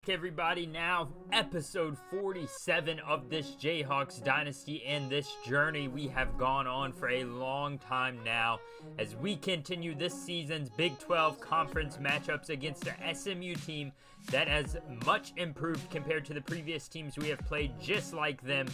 back, everybody. Now, episode 47 of this Jayhawks Dynasty and this journey we have gone on for a long time now as we continue this season's Big 12 conference matchups against the SMU team that has much improved compared to the previous teams we have played just like them.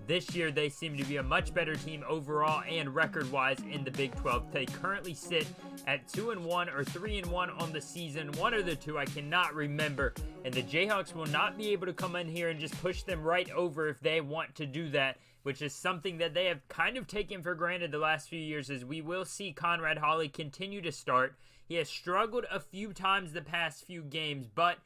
This year, they seem to be a much better team overall and record-wise in the Big 12. They currently sit at 2-1 or 3-1 on the season, one or the two, I cannot remember. And the Jayhawks will not be able to come in here and just push them right over if they want to do that, which is something that they have kind of taken for granted the last few years, as we will see Conrad Hawley continue to start. He has struggled a few times the past few games, but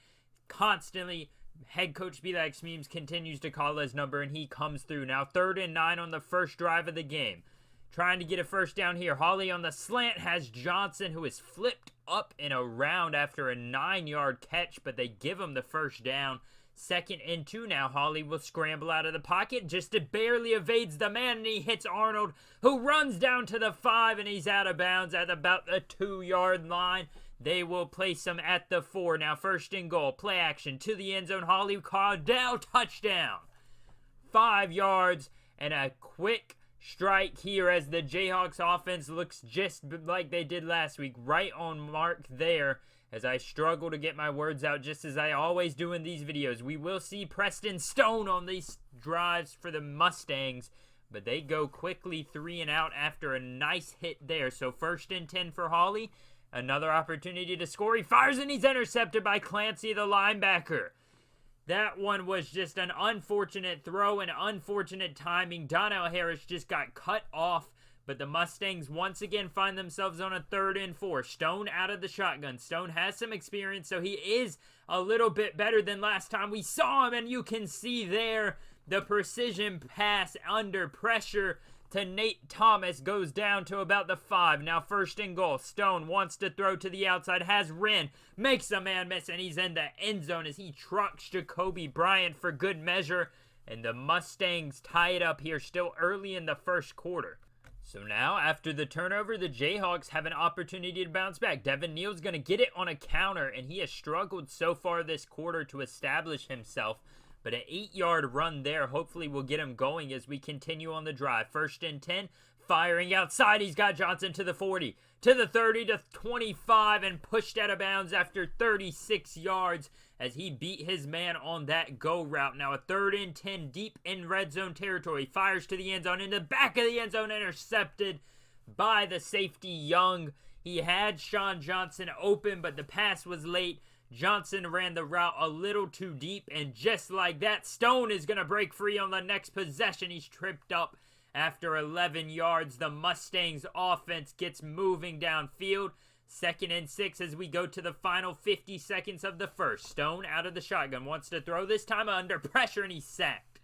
constantly head coach Belak's Memes continues to call his number, and he comes through. Now 3rd and 9 on the first drive of the game. Trying to get a first down here. Hawley on the slant has Johnson, who is flipped up and around after a 9-yard catch, but they give him the first down. 2nd and 2 now. Hawley will scramble out of the pocket. Just barely evades the man, and he hits Arnold, who runs down to the 5, and he's out of bounds at about the 2-yard line. They will place him at the 4. Now 1st and goal. Play action to the end zone. Hawley Cardell, touchdown. 5 yards and a quick strike here as the Jayhawks offense looks just like they did last week. Right on mark there as I struggle to get my words out, just as I always do in these videos. We will see Preston Stone on these drives for the Mustangs, but they go quickly 3 and out after a nice hit there. So 1st and 10 for Hawley. Another opportunity to score. He fires and he's intercepted by Clancy, the linebacker. That one was just an unfortunate throw and unfortunate timing. Donnell Harris just got cut off, but the Mustangs once again find themselves on a 3rd and 4. Stone out of the shotgun. Stone has some experience, so he is a little bit better than last time we saw him, and you can see there the precision pass under pressure to Nate Thomas goes down to about the 5. Now 1st and goal. Stone wants to throw to the outside. Has Wren. Makes a man miss, and he's in the end zone as he trucks Jacoby Bryant for good measure. And the Mustangs tie it up here still early in the first quarter. So now, after the turnover, the Jayhawks have an opportunity to bounce back. Devin Neal's going to get it on a counter, and he has struggled so far this quarter to establish himself. But an 8-yard run there hopefully will get him going as we continue on the drive. 1st and 10, firing outside. He's got Johnson to the 40, to the 30, to 25, and pushed out of bounds after 36 yards as he beat his man on that go route. Now a 3rd and 10 deep in red zone territory. Fires to the end zone. In the back of the end zone, intercepted by the safety Young. He had Sean Johnson open, but the pass was late. Johnson ran the route a little too deep, and just like that, Stone is going to break free on the next possession. He's tripped up after 11 yards. The Mustangs offense gets moving downfield. 2nd and 6 as we go to the final 50 seconds of the first. Stone out of the shotgun, wants to throw this time under pressure, and he's sacked.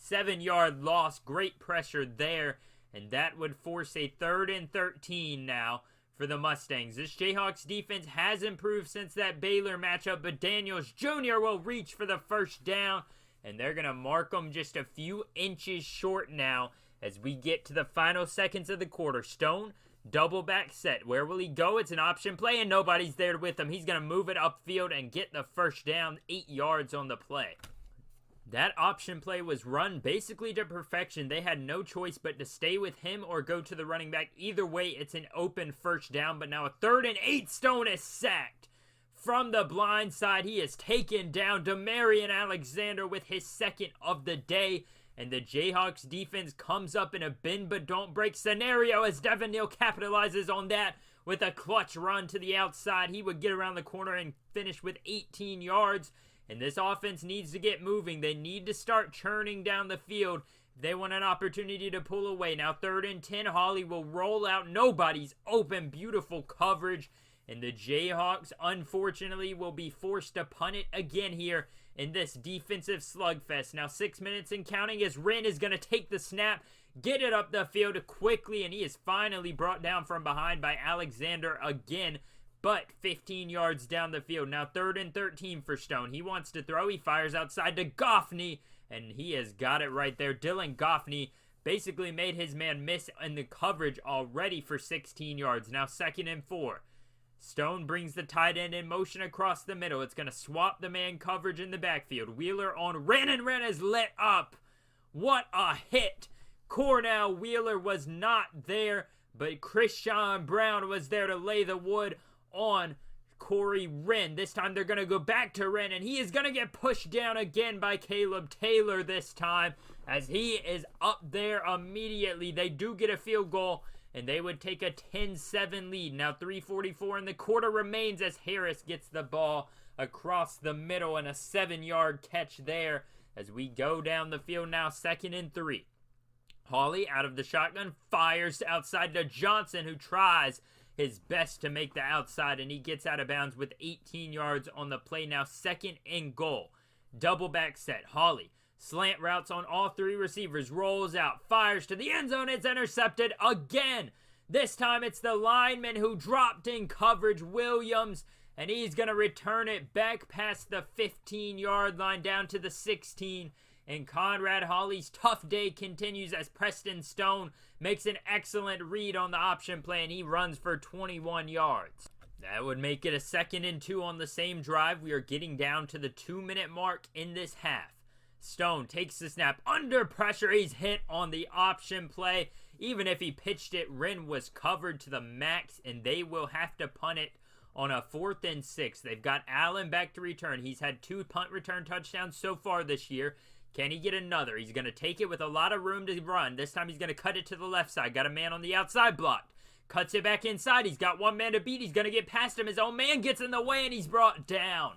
7-yard loss, great pressure there, and that would force a 3rd and 13 now for the Mustangs. This Jayhawks defense has improved since that Baylor matchup, but Daniels Jr. will reach for the first down, and they're going to mark them just a few inches short now as we get to the final seconds of the quarter. Stone, double back set. Where will he go? It's an option play, and nobody's there with him. He's going to move it upfield and get the first down, 8 yards on the play. That option play was run basically to perfection. They had no choice but to stay with him or go to the running back. Either way, it's an open first down, but now a 3rd and 8. Stone is sacked. From the blind side, he is taken down. Demarion Alexander with his 2nd of the day, and the Jayhawks defense comes up in a bend but don't break scenario as Devin Neal capitalizes on that with a clutch run to the outside. He would get around the corner and finish with 18 yards. And this offense needs to get moving. They need to start churning down the field. They want an opportunity to pull away. Now 3rd and 10, Hawley will roll out. Nobody's open. Beautiful coverage. And the Jayhawks, unfortunately, will be forced to punt it again here in this defensive slugfest. Now 6 minutes and counting as Wren is going to take the snap, get it up the field quickly, and he is finally brought down from behind by Alexander again. But 15 yards down the field. Now 3rd and 13 for Stone. He wants to throw. He fires outside to Goffney, and he has got it right there. Dylan Goffney basically made his man miss in the coverage already for 16 yards. Now 2nd and 4. Stone brings the tight end in motion across the middle. It's going to swap the man coverage in the backfield. Wheeler on Wren, and Wren is lit up. What a hit. Cornell Wheeler was not there, but Christian Brown was there to lay the wood on Corey Wren. This time they're going to go back to Wren, and he is going to get pushed down again by Caleb Taylor this time, as he is up there immediately. They do get a field goal, and they would take a 10-7 lead. Now 3:44 in the quarter remains as Harris gets the ball across the middle and a 7-yard catch there as we go down the field now, 2nd and 3. Hawley out of the shotgun, fires outside to Johnson, who tries his best to make the outside, and he gets out of bounds with 18 yards on the play. Now 2nd and goal. Double back set. Hawley slant routes on all 3 receivers, rolls out, fires to the end zone. It's intercepted again. This time it's the lineman who dropped in coverage, Williams, and he's going to return it back past the 15-yard line down to the 16. And Conrad Hawley's tough day continues as Preston Stone makes an excellent read on the option play, and he runs for 21 yards. That would make it a 2nd and 2 on the same drive. We are getting down to the 2-minute mark in this half. Stone takes the snap under pressure. He's hit on the option play. Even if he pitched it, Wren was covered to the max, and they will have to punt it on a 4th and 6. They've got Allen back to return. He's had 2 punt return touchdowns so far this year. Can he get another? He's going to take it with a lot of room to run. This time he's going to cut it to the left side. Got a man on the outside blocked. Cuts it back inside. He's got 1 man to beat. He's going to get past him. His own man gets in the way, and he's brought down.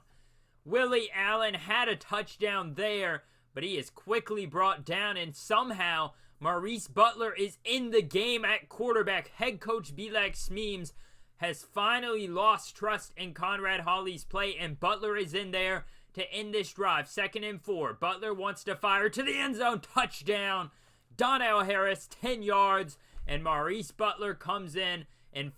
Willie Allen had a touchdown there, but he is quickly brought down, and somehow Maurice Butler is in the game at quarterback. Head coach Belak Smeems has finally lost trust in Conrad Hawley's play, and Butler is in there to end this drive. 2nd and 4. Butler wants to fire to the end zone. Touchdown. Donnell Harris, 10 yards. And Maurice Butler comes in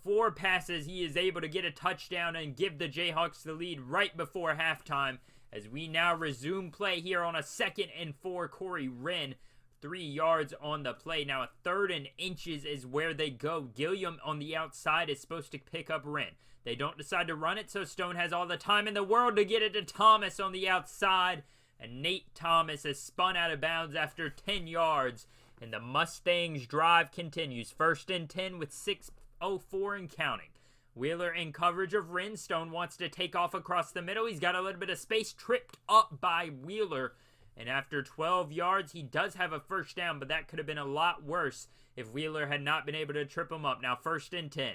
4 passes. He is able to get a touchdown and give the Jayhawks the lead right before halftime. As we now resume play here on a 2nd and 4. Corey Wren, 3 yards on the play. Now a 3rd and inches is where they go. Gilliam on the outside is supposed to pick up Wren. They don't decide to run it, so Stone has all the time in the world to get it to Thomas on the outside. And Nate Thomas is spun out of bounds after 10 yards. And the Mustangs drive continues. 1st and 10 with 6:04 and counting. Wheeler in coverage of Wren. Stone wants to take off across the middle. He's got a little bit of space, tripped up by Wheeler. And after 12 yards, he does have a 1st down, but that could have been a lot worse if Wheeler had not been able to trip him up. Now 1st and 10.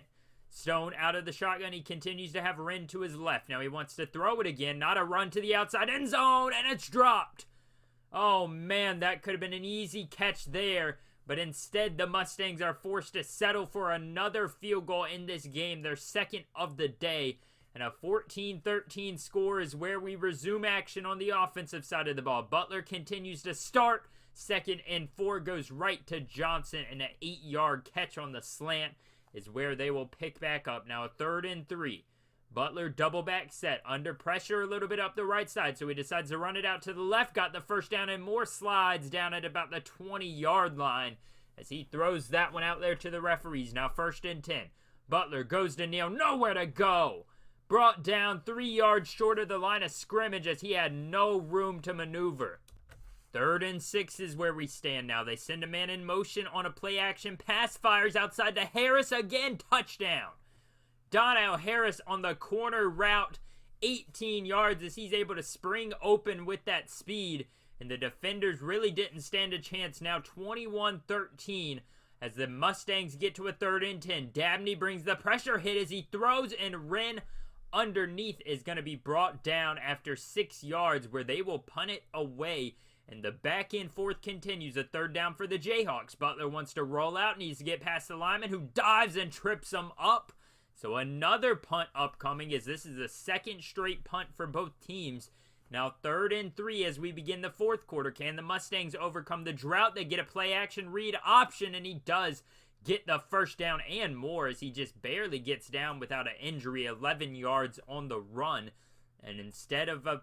Stone out of the shotgun. He continues to have Wren to his left. Now he wants to throw it again. Not a run to the outside end zone, and it's dropped. Oh, man, that could have been an easy catch there. But instead, the Mustangs are forced to settle for another field goal in this game, their 2nd of the day. And a 14-13 score is where we resume action on the offensive side of the ball. Butler continues to start. 2nd and 4 goes right to Johnson, and an 8-yard catch on the slant is where they will pick back up. Now a 3rd and 3. Butler double back set, under pressure a little bit up the right side, so he decides to run it out to the left, got the 1st down, and more slides down at about the 20-yard line as he throws that one out there to the referees. Now 1st and 10. Butler goes to Neal, nowhere to go. Brought down 3 yards short of the line of scrimmage as he had no room to maneuver. 3rd and 6 is where we stand now. They send a man in motion on a play action pass, fires outside to Harris again, touchdown. Donnell Harris on the corner route, 18 yards as he's able to spring open with that speed. And the defenders really didn't stand a chance. Now 21-13 as the Mustangs get to a 3rd and 10. Dabney brings the pressure hit as he throws, and Wren underneath is going to be brought down after 6 yards where they will punt it away. And the back and forth continues. A 3rd down for the Jayhawks. Butler wants to roll out, needs to get past the lineman who dives and trips him up. So another punt upcoming as this is the 2nd straight punt for both teams. Now 3rd and 3 as we begin the 4th quarter. Can the Mustangs overcome the drought? They get a play action read option, and he does get the 1st down and more as he just barely gets down without an injury. 11 yards on the run. And instead of a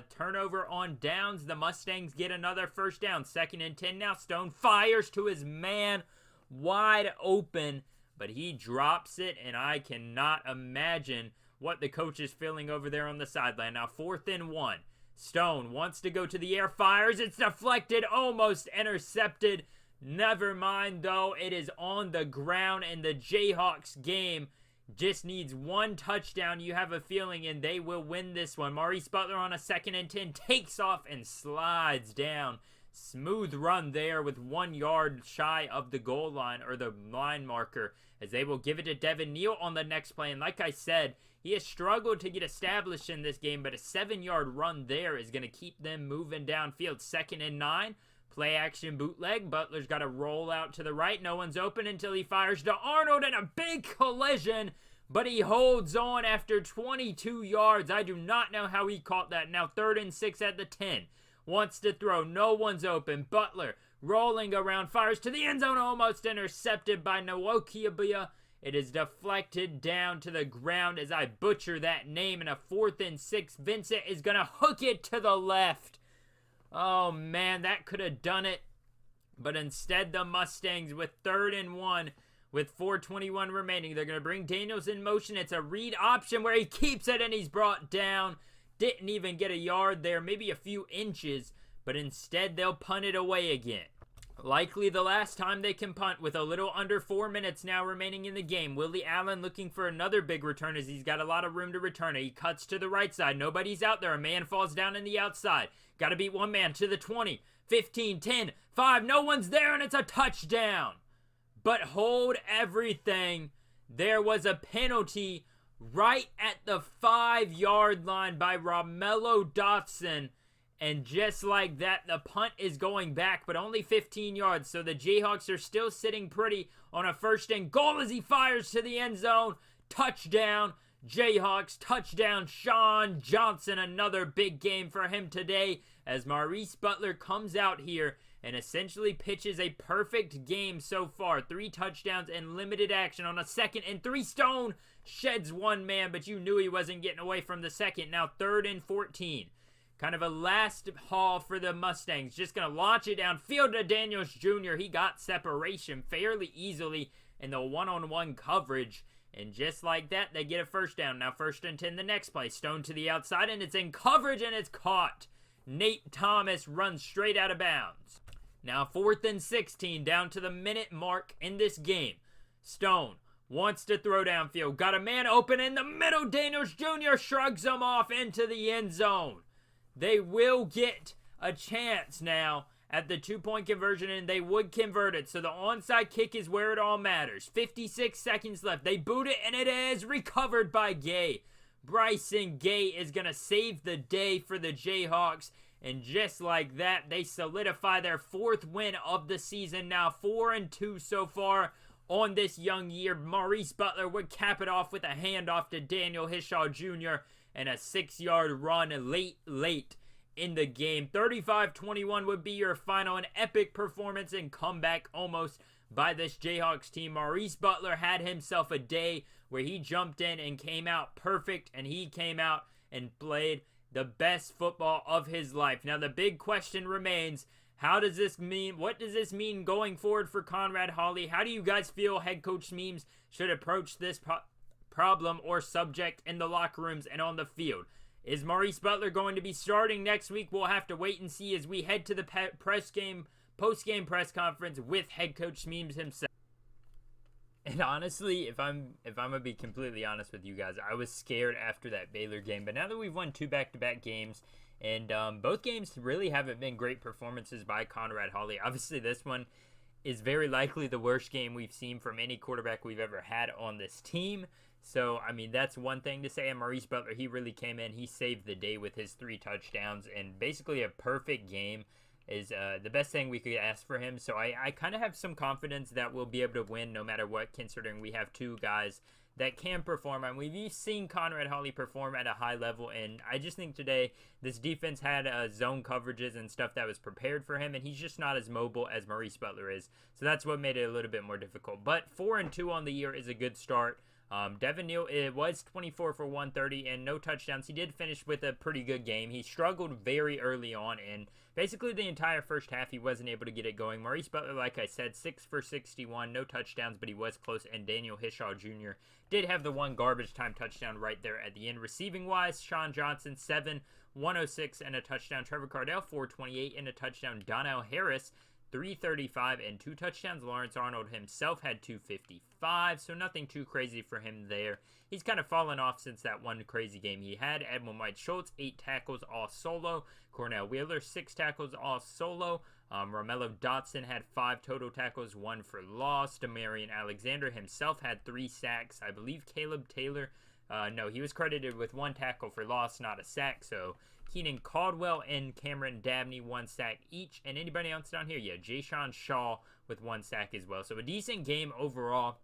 turnover on downs, the Mustangs get another 1st down. 2nd and 10 now. Stone fires to his man wide open but he drops it, and I cannot imagine what the coach is feeling over there on the sideline. Now 4th and 1. Stone wants to go to the air, fires, it's deflected, almost intercepted. Never mind though, it is on the ground, and the Jayhawks game just needs one touchdown, you have a feeling, and they will win this one. Maurice Butler on a 2nd and 10 takes off and slides down. Smooth run there with 1 yard shy of the goal line, or the line marker, as they will give it to Devin Neal on the next play. And like I said, he has struggled to get established in this game, but a 7-yard run there is going to keep them moving downfield. 2nd and 9. Play action bootleg. Butler's got to roll out to the right. No one's open until he fires to Arnold, and a big collision, but he holds on after 22 yards. I do not know how he caught that. Now 3rd and 6 at the 10. Wants to throw. No one's open. Butler rolling around. Fires to the end zone. Almost intercepted by Nwokiabia. It is deflected down to the ground as I butcher that name. And a 4th and 6. Vincent is going to hook it to the left. Oh, man, that could have done it. But instead, the Mustangs with 3rd and 1 with 4:21 remaining. They're going to bring Daniels in motion. It's a read option where he keeps it, and he's brought down. Didn't even get a yard there, maybe a few inches. But instead, they'll punt it away again. Likely the last time they can punt, with a little under 4 minutes now remaining in the game. Willie Allen looking for another big return, as he's got a lot of room to return it. He cuts to the right side. Nobody's out there. A man falls down in the outside. Got to beat one man to the 20, 15, 10, 5. No one's there, and it's a touchdown. But hold everything. There was a penalty right at the 5-yard line by Romello Dotson. And just like that, the punt is going back, but only 15 yards. So the Jayhawks are still sitting pretty on a 1st and goal as he fires to the end zone. Touchdown, Jayhawks. Touchdown, Sean Johnson. Another big game for him today, as Maurice Butler comes out here and essentially pitches a perfect game so far. 3 touchdowns and limited action on a 2nd and 3. Stone sheds 1 man, but you knew he wasn't getting away from the 2nd. Now 3rd and 14. Kind of a last haul for the Mustangs. Just going to launch it downfield to Daniels Jr. He got separation fairly easily in the one-on-one coverage. And just like that, they get a 1st down. Now 1st and 10 the next play. Stone to the outside, and it's in coverage, and it's caught. Nate Thomas runs straight out of bounds. Now 4th and 16, down to the minute mark in this game. Stone wants to throw downfield. Got a man open in the middle. Daniels Jr. shrugs him off into the end zone. They will get a chance now at the 2-point conversion, and they would convert it. So the onside kick is where it all matters. 56 seconds left. They boot it, and it is recovered by Gay. Bryson Gay is going to save the day for the Jayhawks. And just like that, they solidify their 4th win of the season. Now 4-2 so far on this young year. Maurice Butler would cap it off with a handoff to Daniel Hishaw Jr., and a 6-yard run late in the game. 35-21 would be your final. An epic performance and comeback almost by this Jayhawks team. Maurice Butler had himself a day where he jumped in and came out perfect, and he came out and played the best football of his life. Now the big question remains, how does this mean? What does this mean going forward for Conrad Hawley? How do you guys feel head coach Memes should approach this problem or subject in the locker rooms and on the field? Is Maurice Butler going to be starting next week? We'll have to wait and see as we head to the post-game press conference with head coach Memes himself. And honestly, if I'm gonna be completely honest with you guys, I was scared after that Baylor game. But now that we've won 2 back-to-back games, and both games really haven't been great performances by Conrad Hawley. Obviously, this one is very likely the worst game we've seen from any quarterback we've ever had on this team. So, I mean, that's one thing to say. And Maurice Butler, he really came in. He saved the day with his 3 touchdowns. And basically a perfect game is the best thing we could ask for him. So I kind of have some confidence that we'll be able to win no matter what, considering we have 2 guys that can perform. And we've seen Conrad Hawley perform at a high level. And I just think today this defense had zone coverages and stuff that was prepared for him. And he's just not as mobile as Maurice Butler is. So that's what made it a little bit more difficult. But 4-2 on the year is a good start. Devin Neal, it was 24 for 130 and no touchdowns. He did finish with a pretty good game. He struggled very early on, and basically the entire first half he wasn't able to get it going. Maurice Butler, like I said, 6 for 61, no touchdowns, but he was close. And Daniel Hishaw Jr. did have the one garbage time touchdown right there at the end. Receiving wise, Sean Johnson, 7, 106 and a touchdown. Trevor Cardell, 428 and a touchdown. Donnell Harris, 335 and 2 touchdowns. Lawrence Arnold himself had 255, so nothing too crazy for him there. He's kind of fallen off since that one crazy game he had. Edmund White Schultz, 8 tackles all solo. Cornell Wheeler, 6 tackles all solo. Romello Dotson had 5 total tackles, 1 for loss. Demarion Alexander himself had 3 sacks. I believe Caleb Taylor, no, he was credited with 1 tackle for loss, not a sack. So Keenan Caldwell and Cameron Dabney, 1 sack each. And anybody else down here? Yeah, Jayshon Shaw with 1 sack as well. So a decent game overall.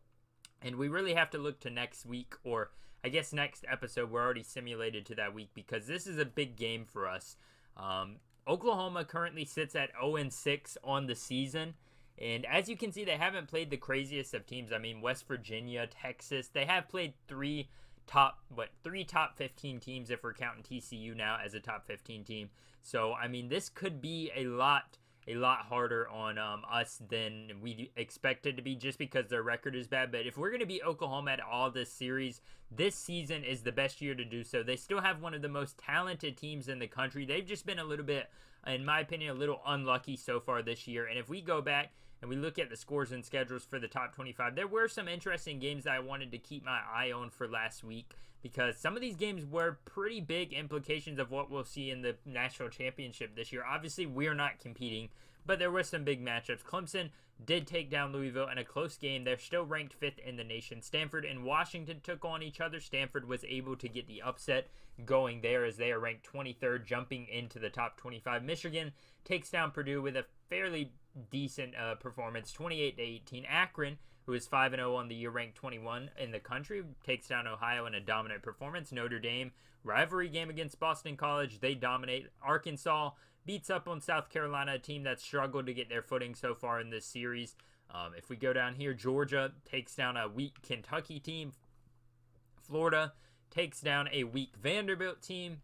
And we really have to look to next week, or I guess next episode. We're already simulated to that week because this is a big game for us. Oklahoma currently sits at 0-6 on the season. And as you can see, they haven't played the craziest of teams. I mean, West Virginia, Texas, they have played 3 top 15 teams if we're counting TCU now as a top 15 team. So, I mean, this could be a lot harder on us than we expected to be just because their record is bad. But if we're going to beat Oklahoma at all this series, this season is the best year to do so. They still have one of the most talented teams in the country. They've just been a little bit, in my opinion, a little unlucky so far this year. And if we go back and we look at the scores and schedules for the top 25, there were some interesting games that I wanted to keep my eye on for last week, because some of these games were pretty big implications of what we'll see in the national championship this year. Obviously, we're not competing, but there were some big matchups. Clemson did take down Louisville in a close game. They're still ranked 5th in the nation. Stanford and Washington took on each other. Stanford was able to get the upset going there as they are ranked 23rd, jumping into the top 25. Michigan takes down Purdue with a fairly decent performance, 28-18. Akron, who is 5-0 on the year, ranked 21 in the country, takes down Ohio in a dominant performance. Notre Dame, rivalry game against Boston College, they dominate. Arkansas beats up on South Carolina, a team that struggled to get their footing so far in this series. If we go down here, Georgia takes down a weak Kentucky team. Florida takes down a weak Vanderbilt team.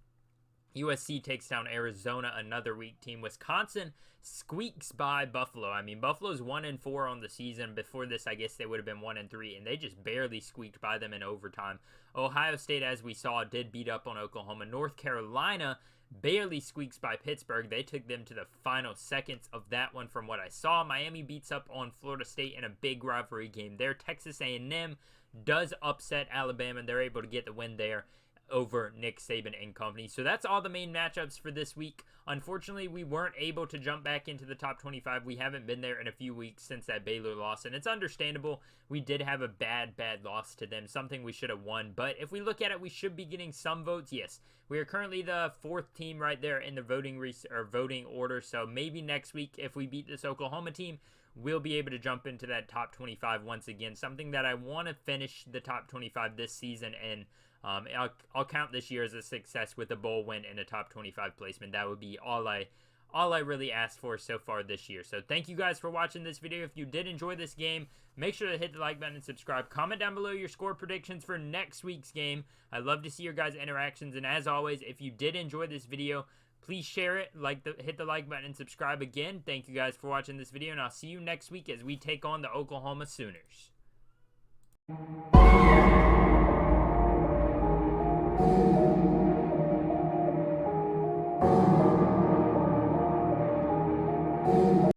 USC takes down Arizona, another weak team. Wisconsin squeaks by Buffalo. I mean, Buffalo's 1-4 on the season. Before this, I guess they would have been 1-3, and they just barely squeaked by them in overtime. Ohio State, as we saw, did beat up on Oklahoma. North Carolina barely squeaks by Pittsburgh. They took them to the final seconds of that one from what I saw. Miami beats up on Florida State in a big rivalry game there. Texas A&M does upset Alabama, and they're able to get the win there over Nick Saban and company. So that's all the main matchups for this week. Unfortunately, we weren't able to jump back into the top 25. We haven't been there in a few weeks since that Baylor loss, and it's understandable. We did have a bad loss to them, something we should have won. But if we look at it, we should be getting some votes. Yes, we are currently the 4th team right there in the voting order. So maybe next week, if we beat this Oklahoma team, we'll be able to jump into that top 25 once again. Something that I want to finish the top 25 this season, and I'll count this year as a success with a bowl win and a top 25 placement. That would be all I really asked for so far this year. So thank you guys for watching this video. If you did enjoy this game, make sure to hit the like button and subscribe. Comment down below your score predictions for next week's game. I'd love to see your guys' interactions. And as always, if you did enjoy this video, please share it, hit the like button, and subscribe again. Thank you guys for watching this video, and I'll see you next week as we take on the Oklahoma Sooners.